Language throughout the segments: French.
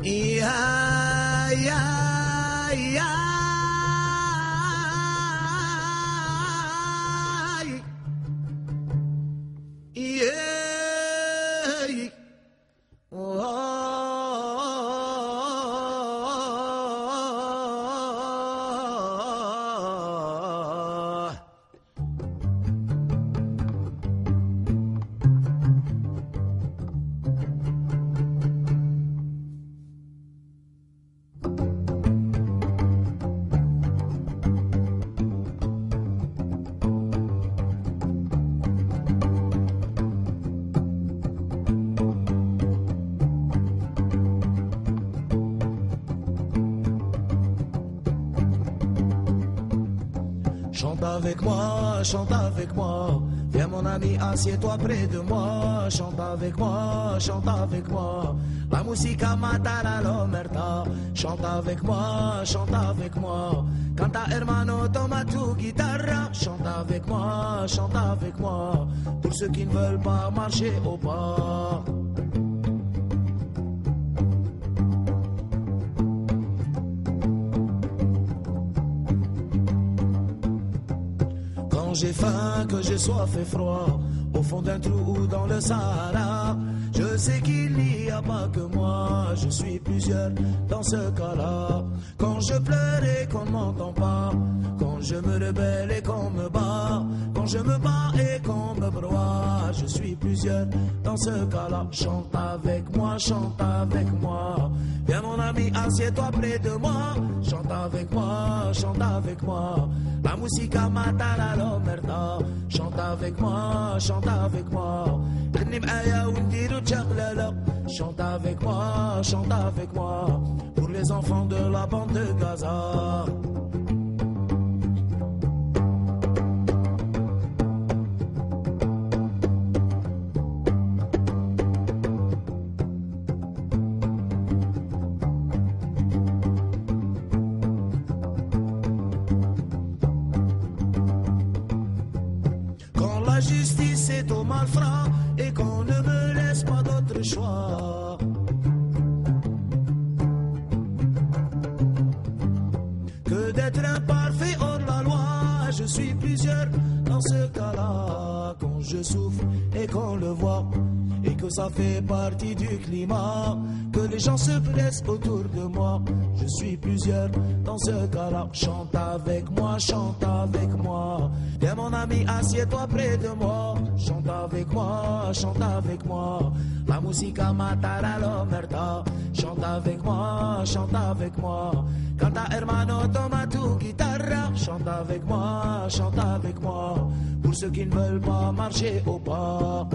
Ya, ya, ya. Yeah. Oh. Chante avec moi, viens mon ami, assieds-toi près de moi. Chante avec moi, chante avec moi. La musica mata la l'omerta. Chante avec moi, chante avec moi. Canta hermano, toma tu guitarra. Chante avec moi, chante avec moi. Pour ceux qui ne veulent pas marcher au pas. Quand j'ai faim, que j'ai soif et froid, au fond d'un trou ou dans le Sahara, je sais qu'il n'y a pas que moi, je suis plusieurs dans ce cas-là. Quand je pleure et qu'on ne m'entend pas, quand je me rebelle et qu'on me bat, quand je me bats et qu'on me broie, je suis plusieurs dans ce cas-là. Chante avec moi, chante avec moi. Viens mon ami, assieds-toi près de moi. Chante avec moi, chante avec moi. La musica mata la l'omerta. Chante avec moi, chante avec moi. Chante avec moi, chante avec moi. Pour les enfants de la bande de Gaza. La justice est au malfrat et qu'on ne me laisse pas d'autre choix. Que d'être imparfait hors la loi, je suis plusieurs dans ce cas-là. Quand je souffre et qu'on le voit, et que ça fait partie du climat, que les gens se pressent autour de moi, je suis plusieurs dans ce cas-là. Chante avec moi, chante avec moi. Viens mon ami, assieds-toi près de moi. Chante avec moi, chante avec moi. La musica mata la l'omerta. Chante avec moi, chante avec moi. Canta hermano, toma tu guitarra. Chante avec moi, chante avec moi. Pour ceux qui ne veulent pas marcher au pas.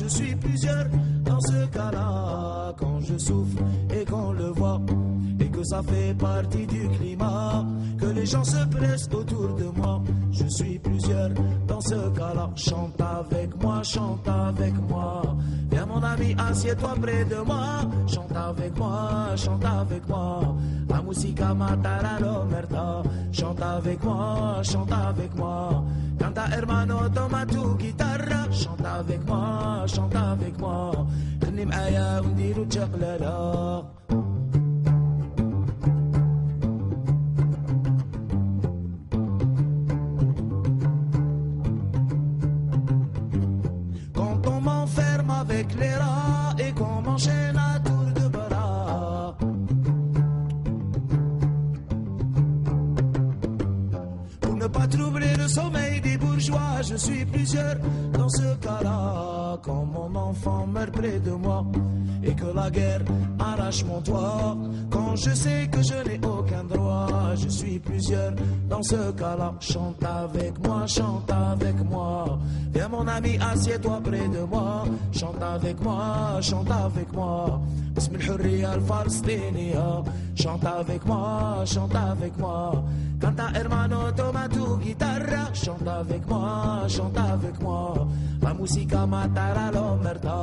Je suis plusieurs dans ce cas-là. Quand je souffre et qu'on le voit, et que ça fait partie du climat, que les gens se pressent autour de moi, je suis plusieurs dans ce cas-là. Chante avec moi, chante avec moi. Viens mon ami, assieds-toi près de moi. Chante avec moi, chante avec moi. La musica mata la l'omerta. Chante avec moi, chante avec moi. Canta hermano, toma tu guitarra. Chante avec moi, chante avec moi. غني معايا ونديرو تشقلالة. Quand on m'enferme avec les rats et qu'on m'enchaîne à tour de bras, pour ne pas troubler le sommeil des bourgeois, je suis plusieurs dans ce cas-là. quand mon enfant meurt près de moi et que la guerre arrache mon toit, quand je sais que je n'ai aucun droit, je suis plusieurs dans ce cas-là. Chante avec moi, chante avec moi. Viens mon ami, assieds-toi près de moi. Chante avec moi, chante avec moi. باسم الحرية الفلسطينية. Chante avec moi, chante avec moi. Canta hermano, toma tu guitarra. Chante avec moi, chante avec moi. La musica matará l'omertà.